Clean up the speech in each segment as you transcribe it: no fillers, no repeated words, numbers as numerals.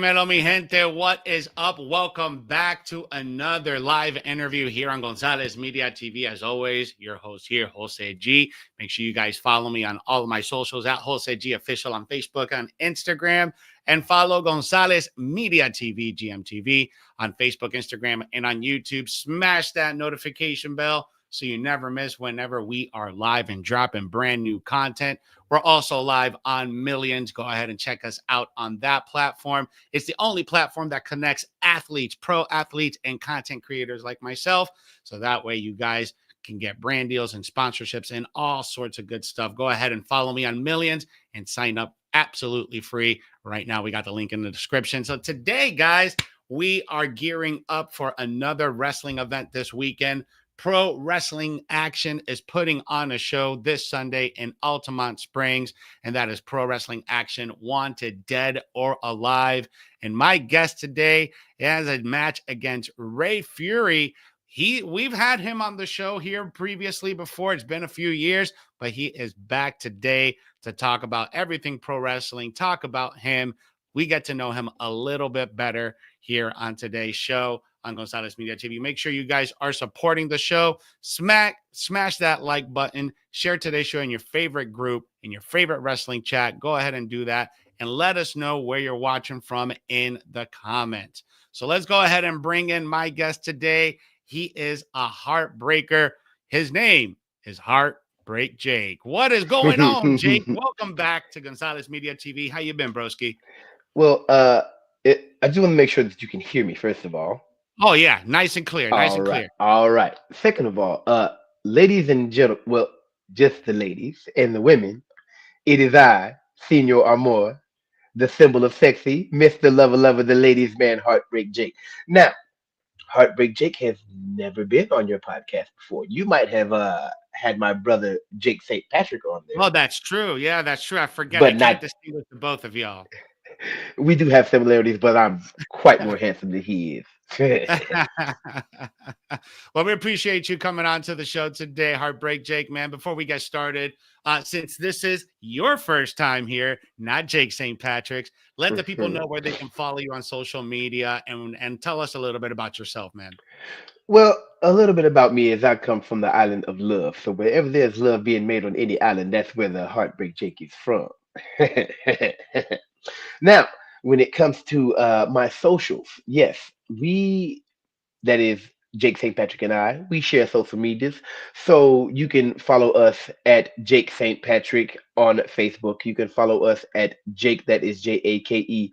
Dímelo, mi gente. What is up? Welcome back to another live interview here on Gonzalez Media TV. As always, your host here, Jose G. Make sure you guys follow me on all of my socials at Jose G Official on Facebook, on Instagram, and follow Gonzalez Media TV, GMTV, on Facebook, Instagram, and on YouTube. Smash that notification bell so you never miss whenever we are live and dropping brand new content. We're also live on Millions. Go ahead and check us out on that platform. It's the only platform that connects athletes, pro athletes, and content creators like myself. So that way you guys can get brand deals and sponsorships and all sorts of good stuff. Go ahead and follow me on Millions and sign up absolutely free. Right now, we got the link in the description. So today, guys, we are gearing up for another wrestling event this weekend. Pro Wrestling Action is putting on a show this Sunday in Altamonte Springs, and that is Pro Wrestling Action Wanted Dead or Alive. And my guest today has a match against Rey Fury. We've had him on the show here previously before. It's been a few years, but he is back today to talk about everything pro wrestling, talk about him. We get to know him a little bit better here on today's show on Gonzalez Media TV. Make sure you guys are supporting the show. Smash that like button. Share today's show in your favorite group, in your favorite wrestling chat. Go ahead and do that. And let us know where you're watching from in the comments. So let's go ahead and bring in my guest today. He is a heartbreaker. His name is Heartbreak Jake. What is going on, Jake? Welcome back to Gonzalez Media TV. How you been, broski? Well, I just want to make sure that you can hear me, first of all. Oh, yeah. Nice and clear. Nice and clear. All right. Second of all, ladies and gentlemen, well, just the ladies and the women, it is I, Senor Amor, the symbol of sexy, Mr. Lover, the ladies' man, Heartbreak Jake. Now, Heartbreak Jake has never been on your podcast before. You might have had my brother Jake St. Patrick on there. Oh, that's true. Yeah, that's true. I forget. But I can't distinguish the both of y'all. We do have similarities, but I'm quite more handsome than he is. Well, we appreciate you coming on to the show today, Heartbreak Jake, man. Before we get started, since this is your first time here, not Jake St. Patrick's, let the people know where they can follow you on social media and tell us a little bit about yourself, man. Well, a little bit about me is I come from the island of love. So wherever there's love being made on any island, that's where the Heartbreak Jake is from. Now, when it comes to my socials, yes, that is Jake St. Patrick and I, we share social medias. So you can follow us at Jake St. Patrick on Facebook. You can follow us at Jake, that is JAKE.ST.PATRICK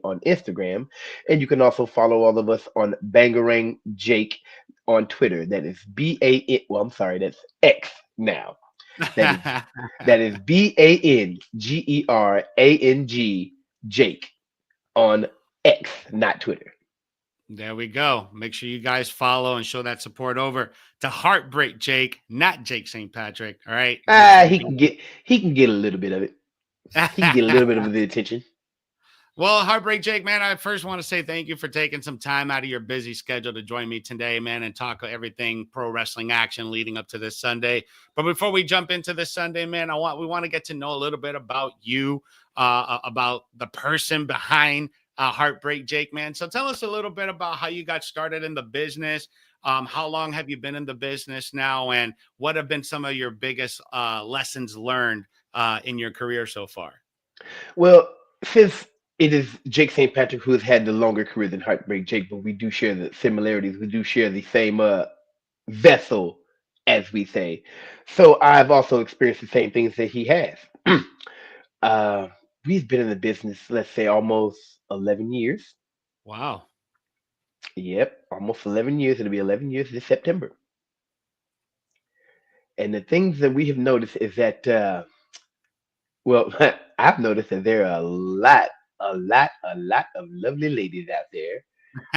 on Instagram. And you can also follow all of us on Bangarang Jake on Twitter. That is BAN, well, I'm sorry, that's X now. That is BANGERANG Jake on X, not Twitter. There we go. Make sure you guys follow and show that support over to Heartbreak Jake, not Jake St. Patrick. All right. He can get a little bit of it. He can get a little bit of the attention. Well, Heartbreak Jake, man, I first want to say thank you for taking some time out of your busy schedule to join me today, man, and talk everything pro wrestling action leading up to this Sunday. But before we jump into this Sunday, man, we want to get to know a little bit about you, about the person behind Heartbreak Jake, man. So tell us a little bit about how you got started in the business. How long have you been in the business now, and what have been some of your biggest lessons learned in your career so far? Well, since it is Jake St. Patrick who has had the longer career than Heartbreak Jake, but we do share the similarities. We do share the same vessel, as we say. So I've also experienced the same things that he has. We've been in the business, let's say, almost 11 years. Wow. Yep, almost 11 years. It'll be 11 years this September. And the things that we have noticed is that, well, I've noticed that there are a lot of lovely ladies out there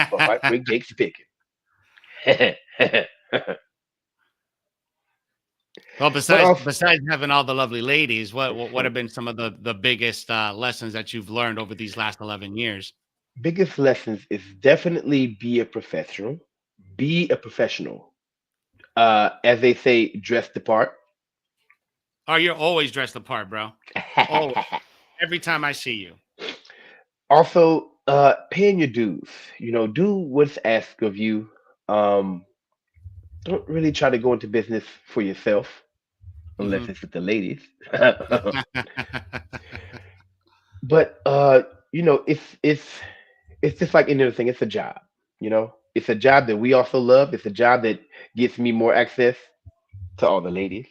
for Heartbreak Jake's picking. Well, besides having all the lovely ladies, what have been some of the biggest lessons that you've learned over these last 11 years? Biggest lessons is definitely be a professional. Be a professional. As they say, dress the part. Oh, you're always dressed the part, bro. Always. every time I see you. Also, paying your dues. Do what's asked of you. Um, don't really try to go into business for yourself unless Hmm. it's with the ladies. But it's just like any other thing. It's a job. It's a job that we also love. It's a job that gets me more access to all the ladies,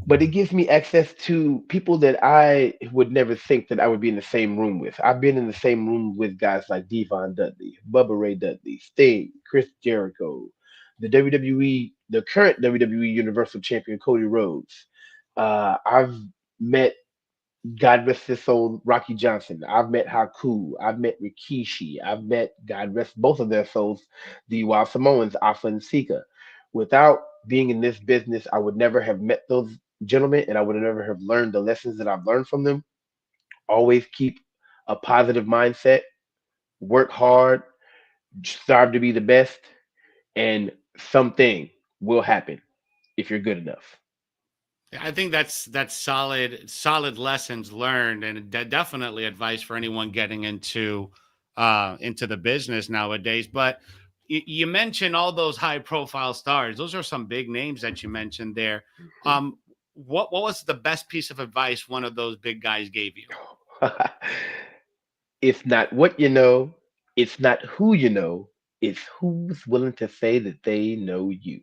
but it gives me access to people that I would never think that I would be in the same room with. I've been in the same room with guys like Devon Dudley, Bubba Ray Dudley, Sting, Chris Jericho, the current WWE Universal Champion Cody Rhodes. I've met, God rest his soul, Rocky Johnson. I've met Haku. I've met Rikishi. I've met, God rest both of their souls, the Wild Samoans, Afa and Sika. Without being in this business, I would never have met those gentlemen, and I would never have learned the lessons that I've learned from them. Always keep a positive mindset, work hard, strive to be the best, and something will happen if you're good enough. I think that's solid lessons learned, and definitely advice for anyone getting into the business nowadays. But you mentioned all those high profile stars; those are some big names that you mentioned there. Um, what was the best piece of advice one of those big guys gave you? It's not what you know, it's not who you know, it's who's willing to say that they know you.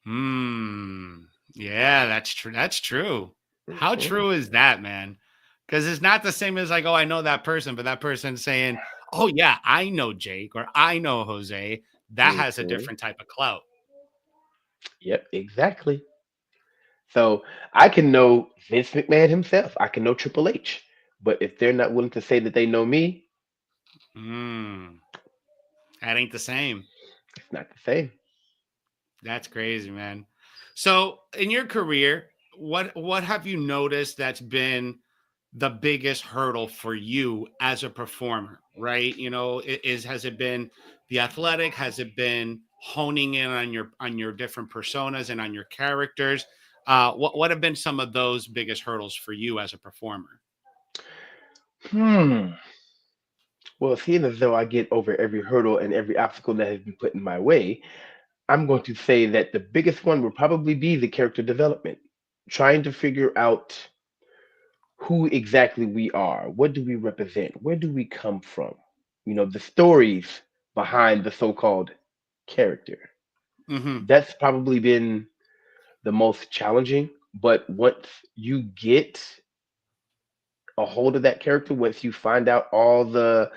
Hmm. Yeah, that's true. That's true. How Mhm, true is that, man? Because it's not the same as like, oh, I know that person, but that person saying, oh, yeah, I know Jake or I know Jose. That has a mhm. different type of clout. Yep, exactly. So I can know Vince McMahon himself. I can know Triple H. But if they're not willing to say that they know me, Hmm. That ain't the same. it's not the same. That's crazy, man. So, in your career, what have you noticed that's been the biggest hurdle for you as a performer? Right? Is has it been the athletic? Has it been honing in on your different personas and on your characters? What have been some of those biggest hurdles for you as a performer? Hmm. Well, seeing as though I get over every hurdle and every obstacle that has been put in my way, I'm going to say that the biggest one will probably be the character development. Trying to figure out who exactly we are. What do we represent? Where do we come from? The stories behind the so called character. Hmm. That's probably been the most challenging. But once you get a hold of that character, once you find out all the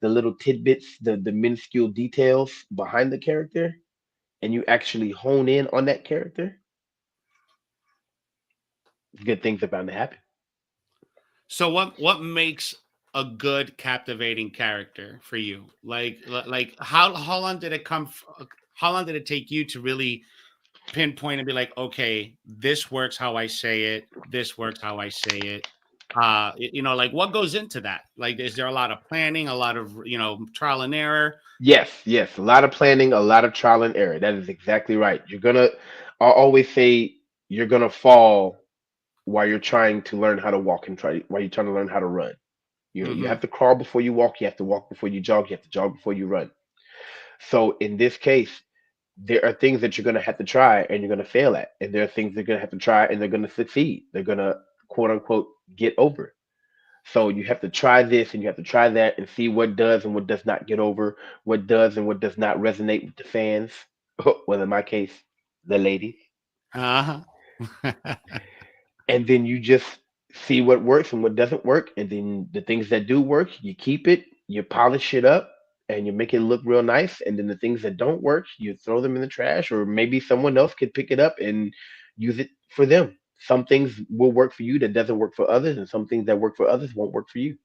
little tidbits, the minuscule details behind the character, and you actually hone in on that character, good things are bound to happen. So what makes a good captivating character for you? Like how long did it how long did it take you to really pinpoint and be like, okay, this works how I say it, this works how I say it. Like what goes into that? Like is there a lot of planning, a lot of trial and error? Yes, yes, a lot of planning, a lot of trial and error. That is exactly right. I always say you're gonna fall while you're trying to learn how to walk and while you're trying to learn how to run. You Hmm. have to crawl before you walk, you have to walk before you jog, you have to jog before you run. So in this case, there are things that you're gonna have to try and you're gonna fail at, and there are things you're gonna have to try and they're gonna succeed. They're gonna quote unquote get over. So you have to try this and you have to try that and see what does and what does not get over, what does and what does not resonate with the fans. Well, in my case, the ladies. Uh-huh. And then you just see what works and what doesn't work. And then the things that do work, you keep it, you polish it up, and you make it look real nice. And then the things that don't work, you throw them in the trash, or maybe someone else could pick it up and use it for them. Some things will work for you that doesn't work for others, and some things that work for others won't work for you.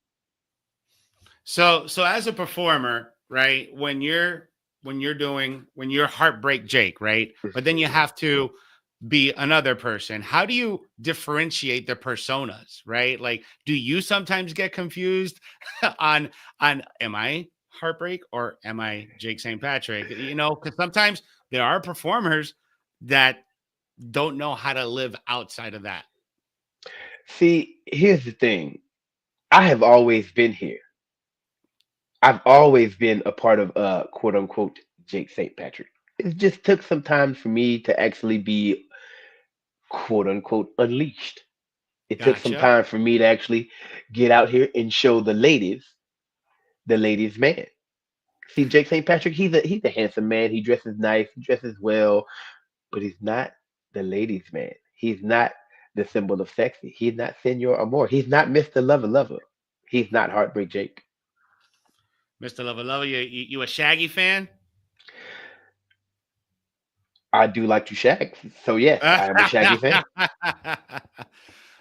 So as a performer, right, when you're Heartbreak Jake, right? But then you have to be another person. How do you differentiate the personas, right? Like, do you sometimes get confused on am I Heartbreak or am I Jake St. Patrick? Because sometimes there are performers that don't know how to live outside of that. See, here's the thing. I have always been here. I've always been a part of quote unquote Jake St. Patrick. It just took some time for me to actually be quote unquote unleashed. It took some Gotcha. time for me to actually get out here and show the ladies man. See, Jake St. Patrick, he's a handsome man. He dresses nice, he dresses well, but he's not the ladies man. He's not the symbol of sexy. He's not Senor Amor. He's not Mr. Lover Lover. He's not Heartbreak Jake. Mr. Lover Lover, you a Shaggy fan? I do like to shag. So yes, All I am a Shaggy fan.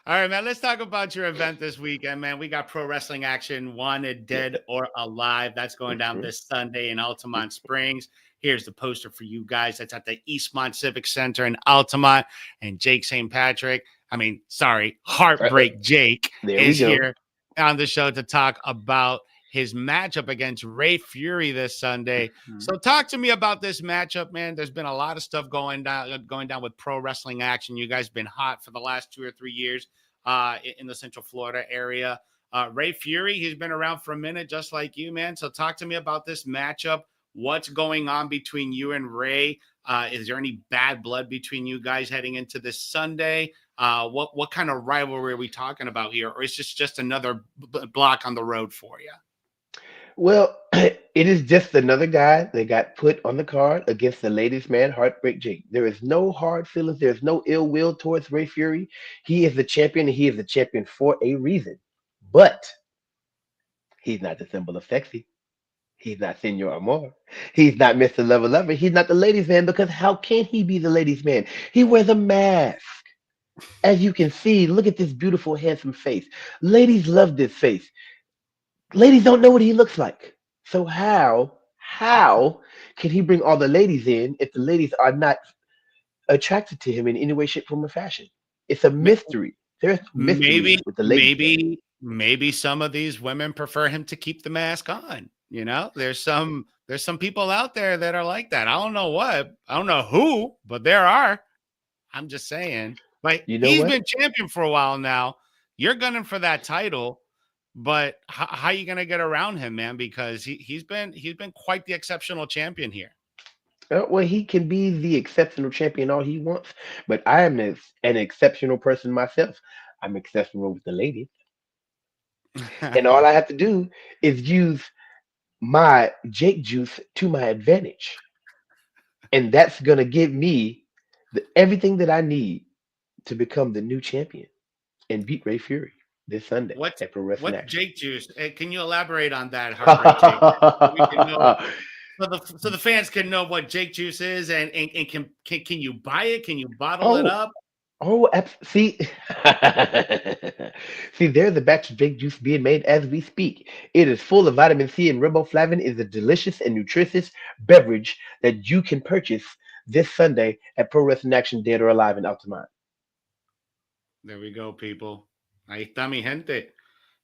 right, man. Let's talk about your event this weekend, man. We got pro wrestling action, wanted Yeah. dead or alive. That's going down Mhm. this Sunday in Altamonte Springs. Here's the poster for you guys. That's at the Eastmont Civic Center in Altamont. And Jake St. Patrick, I mean, sorry, Heartbreak Jake There we is go. here on the show to talk about his matchup against Rey Fury this Sunday. Mhm. So talk to me about this matchup, man. There's been a lot of stuff going down with pro wrestling action. You guys been hot for the last 2 or 3 years in the Central Florida area. Rey Fury, he's been around for a minute, just like you, man. So talk to me about this matchup. What's going on between you and Rey? Is there any bad blood between you guys heading into this Sunday? What kind of rivalry are we talking about here, or is this just another block on the road for you? Well, it is just another guy that got put on the card against the ladies' man, Heartbreak Jake. There is no hard feelings. There's no ill will towards Rey Fury. He is the champion, and he is the champion for a reason. But he's not the symbol of sexy. He's not Senor Amor. He's not Mr. Lover Lover. He's not the ladies' man because how can he be the ladies' man? He wears a mask. As you can see, look at this beautiful, handsome face. Ladies love this face. Ladies don't know what he looks like. So how can he bring all the ladies in if the ladies are not attracted to him in any way, shape, form, or fashion? It's a mystery. There's mystery Maybe, with the ladies, man. maybe some of these women prefer him to keep the mask on. There's some people out there that are like that. I don't know who, but there are. I'm just saying. But You know he's what? been champion for a while now. You're gunning for that title, but how you gonna get around him, man? Because he's been quite the exceptional champion here. Well, he can be the exceptional champion all he wants, but I am an exceptional person myself. I'm exceptional with the ladies, and all I have to do is use my Jake juice to my advantage, and that's gonna give me everything that I need to become the new champion and beat Ray Fury this Sunday What's at Pro Wrestling what's Action. Jake Juice? Can you elaborate on that, Heartbreak Jake? So we can know, so the fans can know what Jake Juice is, and can you buy it? Can you bottle it Oh, up? see, see, there's a batch of Jake juice being made as we speak. It is full of vitamin C and riboflavin. Is a delicious and nutritious beverage that you can purchase this Sunday at Pro Wrestling Action, Dead or Alive in Altamont. There we go, people. Ahí está mi gente. That's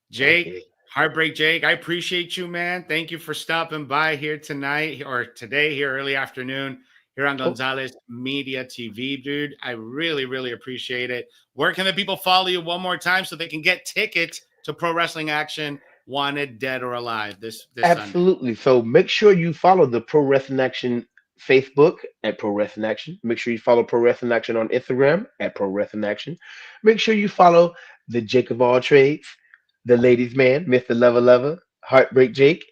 Jake, it. Heartbreak Jake, I appreciate you, man. Thank you for stopping by here tonight or today, here early afternoon, here on Oh, Gonzalez Media TV, dude. I really, really appreciate it. Where can the people follow you one more time so they can get tickets to Pro Wrestling Action, Wanted, Dead or Alive this Sunday? absolutely. So make sure you follow the Pro Wrestling Action Facebook at Pro Wrestling Action. Make sure you follow Pro Wrestling Action on Instagram at Pro Wrestling Action. Make sure you follow the Jake of all trades, the ladies man, Mr. Lover Lover, Heartbreak Jake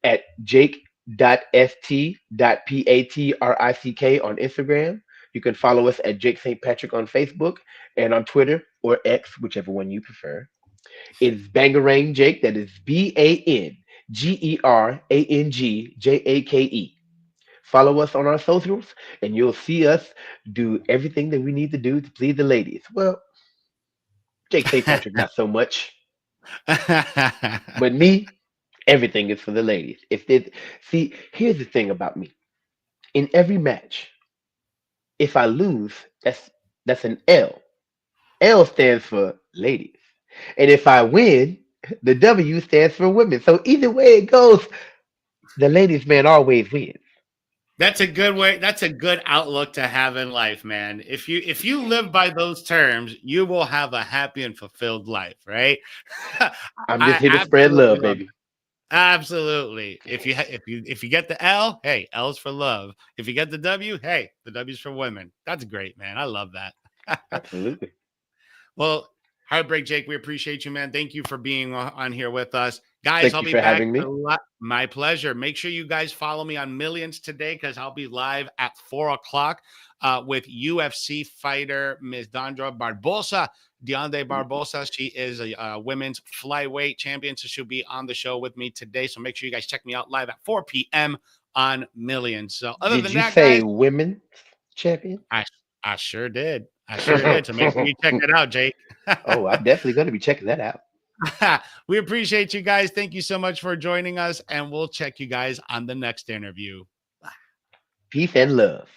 at jake.st.patrick on Instagram. You can follow us at Jake St. Patrick on Facebook and on Twitter or X, whichever one you prefer. It's Bangarang Jake. That is BANGERANGJAKE. Follow us on our socials, and you'll see us do everything that we need to do to please the ladies. Well, Jake St. Patrick, not so much, but me, everything is for the ladies. If they see, here's the thing about me. In every match, if I lose, that's an L. L stands for ladies, and if I win, the W stands for women. So either way it goes, the ladies man always wins. That's a good way. That's a good outlook to have in life, man. If you live by those terms, you will have a happy and fulfilled life, right? I'm just I here to spread absolutely love, love baby. absolutely. If you get the L, hey, L's for love. If you get the W, hey, the W's for women. That's great, man. I love that. Absolutely. Well, Heartbreak Jake, we appreciate you, man. Thank you for being on here with us. Guys, Thank I'll you be for back. having me. My pleasure. Make sure you guys follow me on Millions today because I'll be live at 4 o'clock with UFC fighter Ms. Dondra Barbosa. Deonde Barbosa. She is a women's flyweight champion, so she'll be on the show with me today. So make sure you guys check me out live at 4 p.m. on Millions. So other Did than you that, say guys, women champion? I I sure did. I sure did. So make sure you check it out, Jake. Oh, I'm definitely going to be checking that out. We appreciate you guys. Thank you so much for joining us, and we'll check you guys on the next interview. Peace and love.